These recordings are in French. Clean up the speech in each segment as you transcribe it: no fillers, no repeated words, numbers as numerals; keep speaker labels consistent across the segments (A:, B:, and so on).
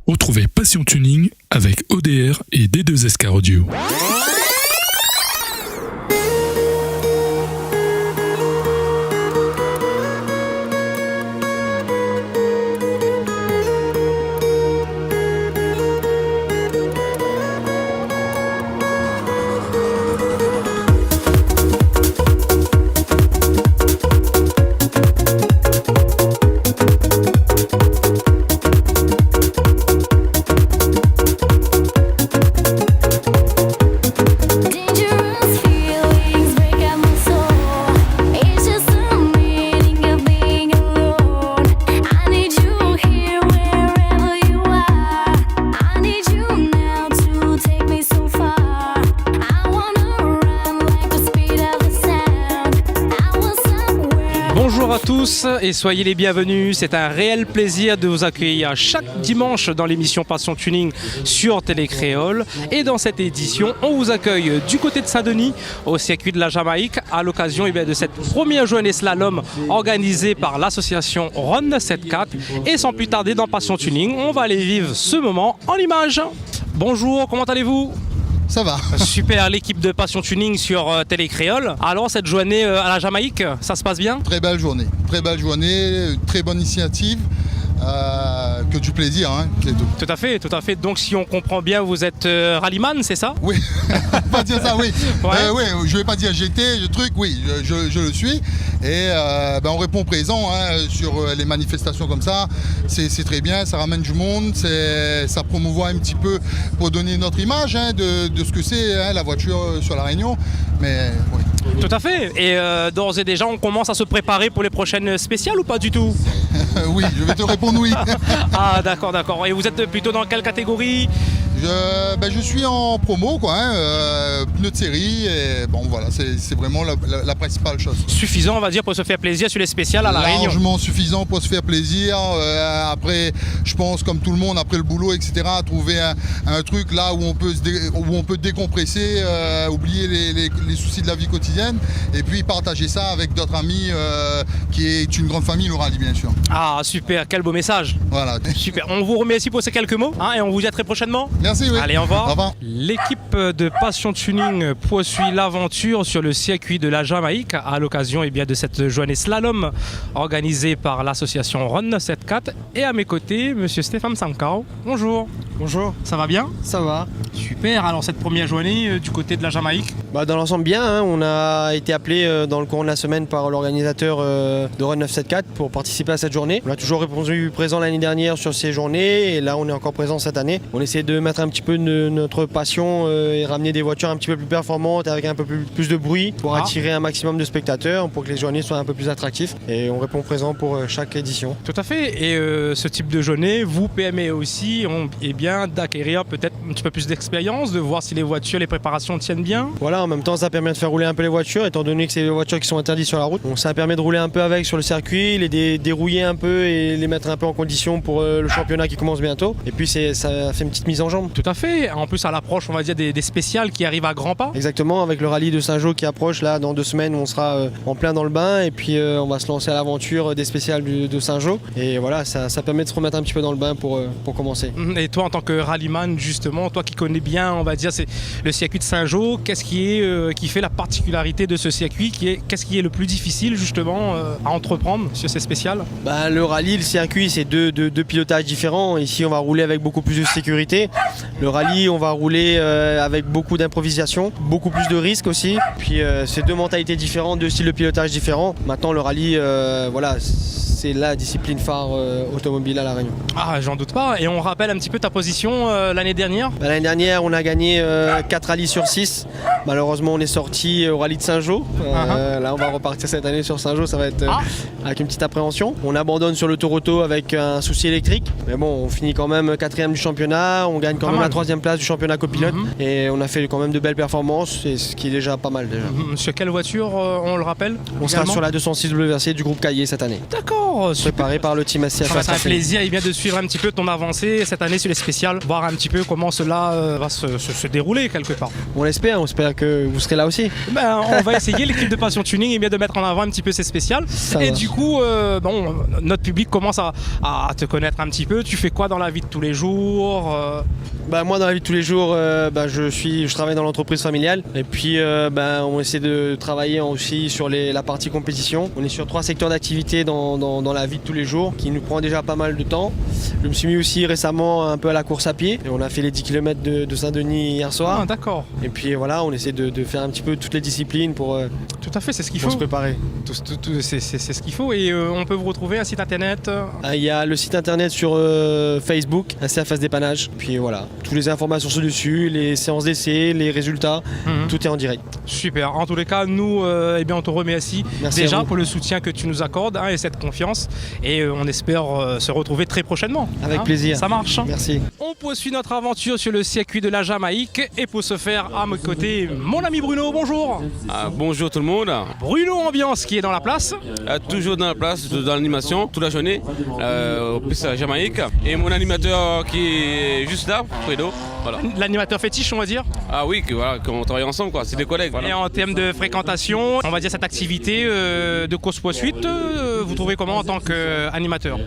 A: Retrouvez Passion Tuning avec ODR et D2SK Audio.
B: Bonjour à tous et soyez les bienvenus. C'est un réel plaisir de vous accueillir chaque dimanche dans l'émission Passion Tuning sur Télécréole. Et dans cette édition, on vous accueille du côté de Saint-Denis au circuit de la Jamaïque à l'occasion de cette première journée slalom organisée par l'association Run 74. Et sans plus tarder dans Passion Tuning, on va aller vivre ce moment en images. Bonjour, comment allez-vous ?
C: Ça va.
B: Super, l'équipe de Passion Tuning sur Télécréole. Alors cette journée à la Jamaïque, ça se passe bien ?
C: Très belle journée, très bonne initiative, que du plaisir, hein, c'est tout.
B: Tout à fait. Donc si on comprend bien, vous êtes rallyman, c'est ça ?
C: Oui, pas dire ça, oui.
B: Ouais.
C: Oui, je vais pas dire j'étais, oui, je le suis. Et on répond présent sur les manifestations comme ça. C'est très bien, ça ramène du monde, ça promouvoit un petit peu pour donner notre image de ce que c'est la voiture sur La Réunion. Mais oui.
B: Tout à fait. Et d'ores et déjà, on commence à se préparer pour les prochaines spéciales ou pas du tout ?
C: Oui, je vais te répondre oui.
B: Ah d'accord. Et vous êtes plutôt dans quelle catégorie ?
C: Je suis en promo, pneus de série, et bon voilà, c'est vraiment la principale chose.
B: Suffisant, on va dire, pour se faire plaisir sur les spéciales à La Réunion.
C: Largement suffisant pour se faire plaisir. Après, je pense, comme tout le monde, après le boulot, etc., trouver un truc là où on peut décompresser, oublier les soucis de la vie quotidienne, et puis partager ça avec d'autres amis, qui est une grande famille, le rallye, bien sûr.
B: Ah super, quel beau message.
C: Voilà.
B: Super, on vous remercie pour ces quelques mots, et on vous dit à très prochainement.
C: Merci, oui.
B: Allez, au revoir.
C: Au revoir.
B: L'équipe de Passion Tuning poursuit l'aventure sur le circuit de la Jamaïque à l'occasion de cette journée slalom organisée par l'association Run 74. Et à mes côtés, monsieur Stéphane Sankao. Bonjour.
D: Bonjour.
B: Ça va bien ?
D: Ça va.
B: Super. Alors cette première journée du côté de la Jamaïque ?
D: Dans l'ensemble bien, hein. On a été appelé dans le courant de la semaine par l'organisateur de Run 974 pour participer à cette journée. On a toujours répondu présent l'année dernière sur ces journées et là on est encore présent cette année. On essaie de mettre un petit peu de notre passion et ramener des voitures un petit peu plus performantes avec un peu plus de bruit pour attirer un maximum de spectateurs, pour que les journées soient un peu plus attractives, et on répond présent pour chaque édition.
B: Tout à fait. Et ce type de journée vous permet aussi d'acquérir peut-être un petit peu plus d'expérience, de voir si les voitures, les préparations tiennent bien.
D: Voilà, en même temps ça permet de faire rouler un peu les voitures, étant donné que c'est des voitures qui sont interdites sur la route. Donc ça permet de rouler un peu avec sur le circuit, les dérouiller un peu et les mettre un peu en condition pour le championnat qui commence bientôt. Et puis ça fait une petite mise en jambe.
B: Tout à fait. En plus à l'approche, on va dire, des spéciales qui arrivent à grands pas.
D: Exactement, avec le rallye de Saint-Jean qui approche là dans 2 semaines, on sera en plein dans le bain et puis on va se lancer à l'aventure des spéciales de Saint-Jean. Et voilà, ça permet de se remettre un petit peu dans le bain pour commencer.
B: Et toi en tant que rallyman, justement, toi qui connais bien, on va dire, c'est le circuit de Saint-Jean, qu'est-ce qui fait la particularité de ce circuit, qu'est-ce qui est le plus difficile justement à entreprendre sur ces spéciales ?
D: Le rallye, le circuit, c'est deux pilotages différents. Ici on va rouler avec beaucoup plus de sécurité. Le rallye, on va rouler avec beaucoup d'improvisation, beaucoup plus de risques aussi. Puis c'est 2 mentalités différentes, 2 styles de pilotage différents. Maintenant le rallye, c'est la discipline phare automobile à La Réunion.
B: Ah, j'en doute pas. Et on rappelle un petit peu ta position l'année dernière ?
D: L'année dernière, on a gagné 4 rallyes sur 6. Malheureusement, on est sorti au rallye de Saint-Jean. Là, on va repartir cette année sur Saint-Jean, ça va être avec une petite appréhension. On abandonne sur le Toronto avec un souci électrique. Mais bon, on finit quand même 4e du championnat. On gagne quand même la 3e place du championnat copilote. Et on a fait quand même de belles performances, et ce qui est déjà pas mal déjà.
B: Sur quelle voiture, on le rappelle ?
D: On sera sur la 206 WRC du groupe Caillé cette année.
B: D'accord. D'accord, super.
D: préparé par le team SCF.
B: Ça va être un plaisir de suivre un petit peu ton avancée cette année sur les spéciales, voir un petit peu comment cela va se dérouler quelque part.
D: On l'espère, que vous serez là aussi.
B: Ben, on va essayer, l'équipe de Passion Tuning, et bien de mettre en avant un petit peu ces spéciales. Et du coup, notre public commence à te connaître un petit peu. Tu fais quoi dans la vie de tous les jours
D: Moi, dans la vie de tous les jours, je travaille dans l'entreprise familiale. Et puis, on essaie de travailler aussi sur la partie compétition. On est sur 3 secteurs d'activité dans la vie de tous les jours, qui nous prend déjà pas mal de temps. Je me suis mis aussi récemment un peu à la course à pied. Et on a fait les 10 km de Saint-Denis hier soir.
B: Ah, d'accord.
D: Et puis voilà, on essaie de faire un petit peu toutes les disciplines pour
B: tout à fait, c'est ce qu'il faut.
D: Se préparer.
B: C'est ce qu'il faut. Et on peut vous retrouver un site internet
D: Il y a le site internet sur Facebook, SCF Dépannage. Puis voilà, toutes les informations sont dessus, les séances d'essai, les résultats, tout est en direct.
B: Super. En tous les cas, nous, on te remercie déjà pour le soutien que tu nous accordes et cette confiance. Et on espère se retrouver très prochainement.
D: Avec plaisir.
B: Ça marche.
D: Merci.
B: On poursuit notre aventure sur le circuit de la Jamaïque. Et pour ce faire, à mes côtés, mon ami Bruno, bonjour.
E: Bonjour tout le monde.
B: Bruno Ambiance qui est dans la place.
E: Toujours dans la place, dans l'animation, toute la journée, au plus à Jamaïque. Et mon animateur qui est juste là, Fredo. Voilà.
B: L'animateur fétiche, on va dire.
E: Ah oui, qu'on travaille ensemble, quoi. C'est des collègues. Voilà.
B: Et en termes de fréquentation, on va dire cette activité de course poursuite, vous trouvez comment en tant qu'animateur?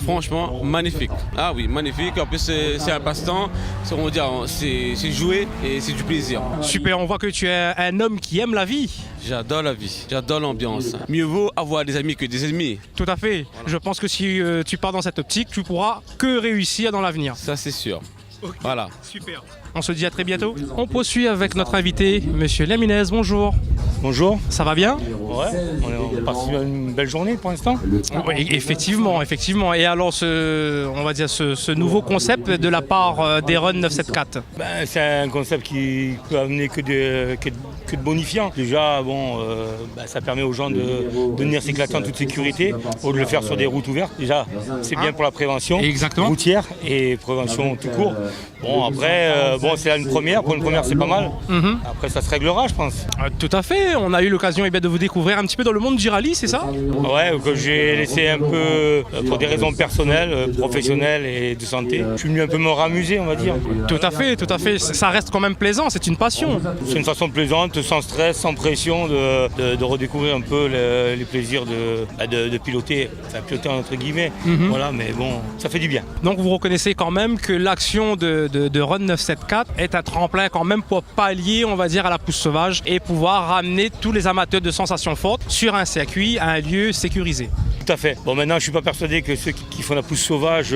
E: Franchement, magnifique. Ah oui, magnifique. En plus, c'est un passe-temps. C'est jouer et c'est du plaisir.
B: Super, on voit que tu es un homme qui aime la vie.
E: J'adore la vie, j'adore l'ambiance. Mieux vaut avoir des amis que des ennemis.
B: Tout à fait. Voilà. Je pense que si tu pars dans cette optique, tu pourras que réussir dans l'avenir.
E: Ça, c'est sûr.
B: Okay.
E: Voilà.
B: Super. On se dit à très bientôt. On poursuit avec notre invité, Monsieur Laminez. Bonjour.
F: Bonjour.
B: Ça va bien?
F: Ouais, on est parti une belle journée pour l'instant.
B: Oui, effectivement. Et alors, ce nouveau concept de la part d'Heron 974.
F: C'est un concept qui peut amener que de bonifiants. Déjà, ça permet aux gens de venir s'éclater en toute sécurité, au lieu de le faire sur des routes ouvertes. Déjà, c'est bien pour la prévention routière et prévention tout court. Bon, après, c'est une première. Pour une première, c'est pas mal. Après, ça se réglera, je pense.
B: Tout à fait. On a eu l'occasion de vous découvrir un petit peu dans le monde du rallye, c'est ça?
F: Ouais, que j'ai laissé un peu pour des raisons personnelles, professionnelles et de santé. Je suis venu un peu me ramuser, on va dire.
B: Tout à fait. Ça reste quand même plaisant, c'est une passion.
F: C'est une façon plaisante, sans stress, sans pression, de redécouvrir un peu les plaisirs de piloter, piloter entre guillemets. Voilà, mais bon, ça fait du bien.
B: Donc vous reconnaissez quand même que l'action de Run 974 est un tremplin quand même pour pallier, on va dire, à la pousse sauvage et pouvoir ramener tous les amateurs de sensations fortes sur un circuit, à un lieu sécurisé.
F: Tout à fait. Bon, maintenant, je ne suis pas persuadé que ceux qui font la pousse sauvage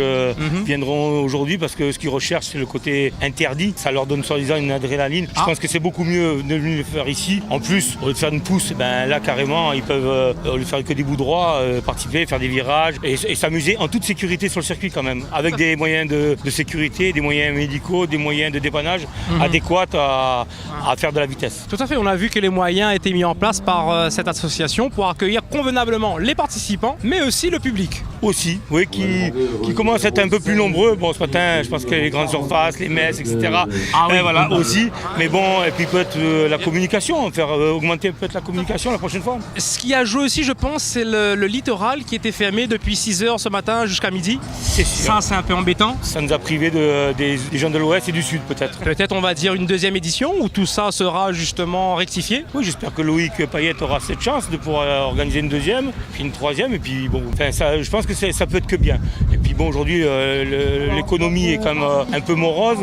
F: viendront aujourd'hui parce que ce qu'ils recherchent, c'est le côté interdit. Ça leur donne soi-disant une adrénaline. Je pense que c'est beaucoup mieux de venir le faire ici. En plus, au lieu de faire une pousse, là, carrément, ils peuvent, au lieu de faire que des bouts droits, participer, faire des virages et s'amuser en toute sécurité sur le circuit quand même. Avec des moyens de sécurité, des moyens médicaux, des moyens de dépannage adéquats à faire de la vitesse.
B: Tout à fait. On a vu que les moyens étaient mis en place par cette association pour accueillir convenablement les participants, mais aussi le public.
F: Aussi, oui, qui commence à être un peu plus nombreux. Bon, ce matin, je pense que les grandes surfaces, les messes, etc. Voilà, aussi. Mais bon, et puis peut-être la communication, faire augmenter peut-être la communication la prochaine fois.
B: Ce qui a joué aussi, je pense, c'est le littoral qui était fermé depuis 6h ce matin jusqu'à midi.
F: C'est sûr.
B: Ça, c'est un peu embêtant.
F: Ça nous a privés des gens de l'Ouest et du Sud, peut-être.
B: Peut-être, on va dire, une deuxième édition où tout ça sera justement rectifié.
F: Oui, j'espère que Loïc Payette aura cette chance de pouvoir organiser une deuxième, puis une troisième, et puis bon, ça, je pense que ça peut être que bien. Et puis bon, aujourd'hui, l'économie est quand même un peu morose.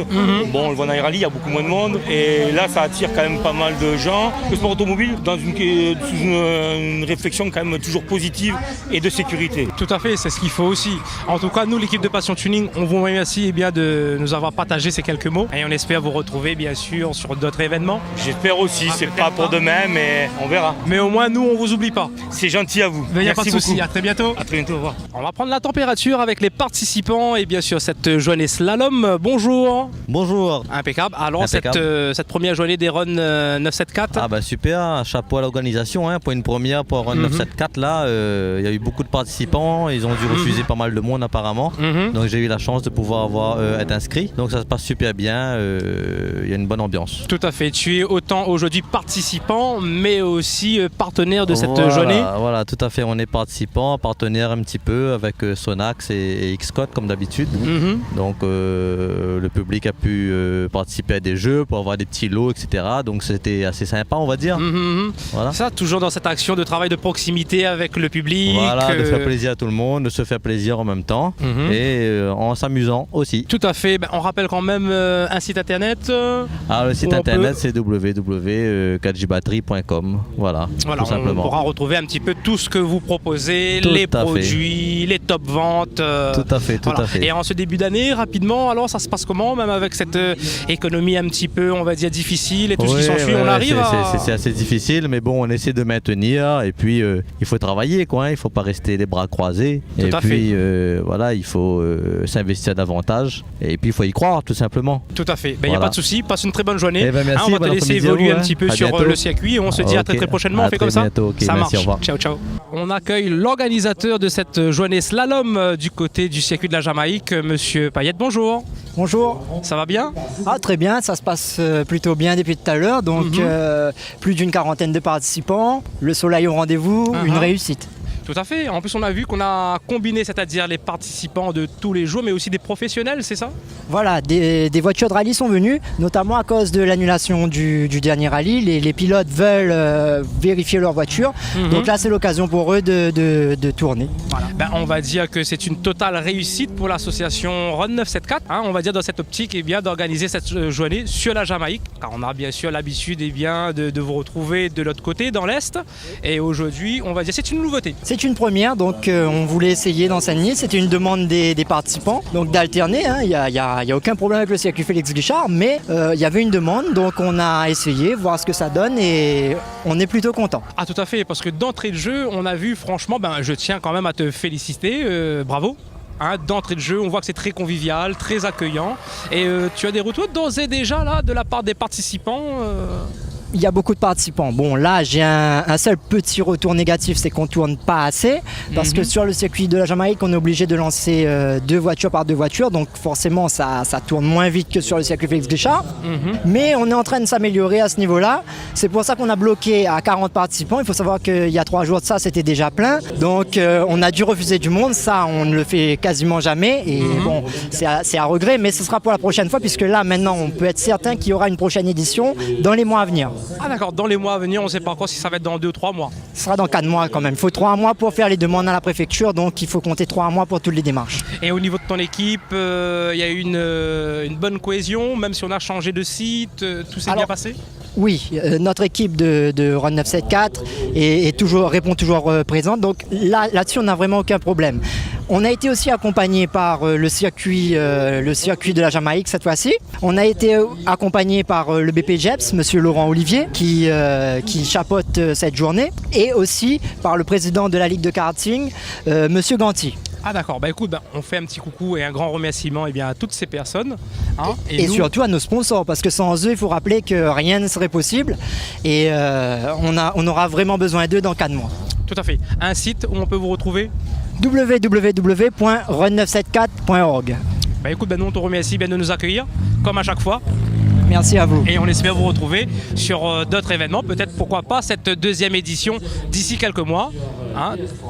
F: Bon, le Van Rally, il y a beaucoup moins de monde, et là, ça attire quand même pas mal de gens. Le sport automobile, sous une réflexion quand même toujours positive et de sécurité.
B: Tout à fait, c'est ce qu'il faut aussi. En tout cas, nous, l'équipe de Passion Tuning, on vous remercie de nous avoir partagé ces quelques mots, et on espère vous retrouver bien sûr sur d'autres événements.
F: J'espère aussi, c'est pas pour demain, mais on verra.
B: Mais au moins, nous, on vous oublie pas.
F: C'est gentil à vous.
B: Il n'y a pas de souci,
F: beaucoup.
B: à très bientôt.
F: À très bientôt, au revoir.
B: On va prendre la température avec les participants et bien sûr cette journée slalom. Bonjour.
G: Bonjour.
B: Impeccable. Alors
G: Impeccable.
B: cette première journée des Run 974.
G: Ah bah super, chapeau à l'organisation pour une première pour Run 974 là, il y a eu beaucoup de participants, ils ont dû refuser pas mal de monde apparemment. Donc j'ai eu la chance de pouvoir être inscrit. Donc ça se passe super bien, il y a une bonne ambiance.
B: Tout à fait. Tu es autant aujourd'hui participant mais aussi partenaire de cette journée.
G: Voilà, tout à fait. On est participant, partenaire un petit peu avec Sonax et Xcode comme d'habitude. Donc le public a pu participer à des jeux pour avoir des petits lots, etc. Donc c'était assez sympa, on va dire. Voilà.
B: Ça, toujours dans cette action de travail de proximité avec le public.
G: Voilà, de faire plaisir à tout le monde, de se faire plaisir en même temps et en s'amusant aussi.
B: Tout à fait. On rappelle quand même un site internet.
G: Le site internet c'est www.4jbatterie.com. Voilà, tout simplement.
B: On pourra retrouver un petit peu tout ce que vous proposez, les produits, les top ventes.
G: Tout à fait.
B: Et en ce début d'année, rapidement, alors ça se passe comment, même avec cette économie un petit peu, on va dire, difficile et tout ce qui s'ensuit, on arrive
G: C'est assez difficile, mais bon, on essaie de maintenir et puis il faut travailler, quoi. Il ne faut pas rester les bras croisés. Il faut s'investir davantage et puis il faut y croire, tout simplement.
B: Tout à fait. Il n'y a pas de souci. Passe une très bonne journée.
G: Merci,
B: on va te laisser évoluer un petit peu sur le circuit et on se dit à très prochainement. On fait comme ça. Ça marche. Ciao, ciao. On accueille l'organisateur de cette journée slalom du côté du circuit de la Jamaïque, Monsieur Payette. Bonjour.
H: Bonjour.
B: Ça va bien?
H: Très bien, ça se passe plutôt bien depuis tout à l'heure. Donc plus d'une quarantaine de participants, le soleil au rendez-vous, une réussite.
B: Tout à fait. En plus, on a vu qu'on a combiné, c'est-à-dire les participants de tous les jours, mais aussi des professionnels, c'est ça?
H: Voilà, des voitures de rallye sont venues, notamment à cause de l'annulation du dernier rallye. Les pilotes veulent vérifier leur voiture. Donc là, c'est l'occasion pour eux de tourner.
B: Voilà. On va dire que c'est une totale réussite pour l'association Run 974. On va dire dans cette optique d'organiser cette journée sur la Jamaïque. Car on a bien sûr l'habitude de vous retrouver de l'autre côté, dans l'Est. Et aujourd'hui, on va dire c'est une nouveauté.
H: C'est une première, donc on voulait essayer d'enseigner. C'était une demande des participants, donc d'alterner. Il n'y a aucun problème avec le circuit Félix Guichard, mais il y avait une demande, donc on a essayé, voir ce que ça donne et on est plutôt content.
B: Ah tout à fait, parce que d'entrée de jeu, on a vu franchement, je tiens quand même à te féliciter, bravo. D'entrée de jeu, on voit que c'est très convivial, très accueillant. Et tu as des retours d'ores et déjà là, de la part des participants
H: Il y a beaucoup de participants. Bon, là, j'ai un seul petit retour négatif, c'est qu'on ne tourne pas assez. Parce que sur le circuit de la Jamaïque, on est obligé de lancer 2 voitures par 2 voitures. Donc forcément, ça tourne moins vite que sur le circuit Félix Guichard. Mais on est en train de s'améliorer à ce niveau-là. C'est pour ça qu'on a bloqué à 40 participants. Il faut savoir qu'il y a 3 jours de ça, c'était déjà plein. Donc on a dû refuser du monde. Ça, on ne le fait quasiment jamais. Et bon, c'est à regret. Mais ce sera pour la prochaine fois, puisque là, maintenant, on peut être certain qu'il y aura une prochaine édition dans les mois à venir.
B: Ah d'accord, dans les mois à venir, on ne sait pas encore si ça va être dans 2 ou 3 mois.
H: Ce sera dans 4 mois quand même. Il faut 3 mois pour faire les demandes à la préfecture, donc il faut compter 3 mois pour toutes les démarches.
B: Et au niveau de ton équipe, il y a eu une bonne cohésion, même si on a changé de site, tout s'est bien passé?
H: Oui, notre équipe de Run 974 répond toujours présente, donc là-dessus on n'a vraiment aucun problème. On a été aussi accompagné par le circuit de la Jamaïque cette fois-ci. On a été accompagné par le BPGEPS, monsieur Laurent Olivier, qui chapeaute cette journée, et aussi par le président de la Ligue de karting, monsieur Ganti.
B: Ah d'accord, écoute, on fait un petit coucou et un grand remerciement à toutes ces personnes.
H: Et surtout à nos sponsors, parce que sans eux, il faut rappeler que rien ne serait possible. Et on aura vraiment besoin d'eux dans 4 mois.
B: Tout à fait. Un site où on peut vous retrouver?
H: www.run974.org.
B: Écoute, nous on te remercie de nous accueillir, comme à chaque fois.
H: Merci à vous.
B: Et on espère vous retrouver sur d'autres événements, peut-être pourquoi pas cette 2e édition d'ici quelques mois.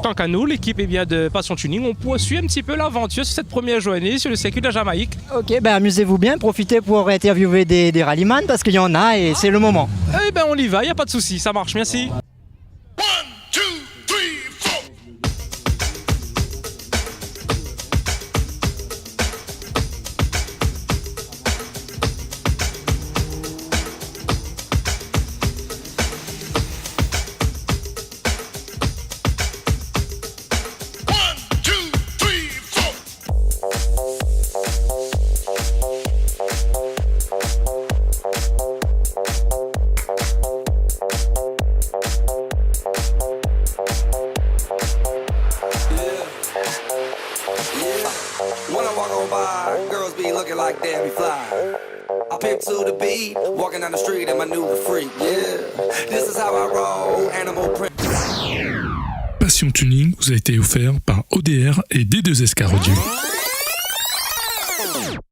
B: Tant qu'à nous, l'équipe de Passion Tuning, on poursuit un petit peu l'aventure sur cette première journée sur le circuit de la Jamaïque.
H: Ok, amusez-vous bien, profitez pour interviewer des rallyman parce qu'il y en a et c'est le moment.
B: On y va, il n'y a pas de souci, ça marche, merci.
I: walk on by, girls be looking like Debbie Fly. I pimp to the beat, walking down the street and my new freak, yeah. This is how I roll, animal print.
A: Passion Tuning vous a été offert par ODR et D2SK Radio.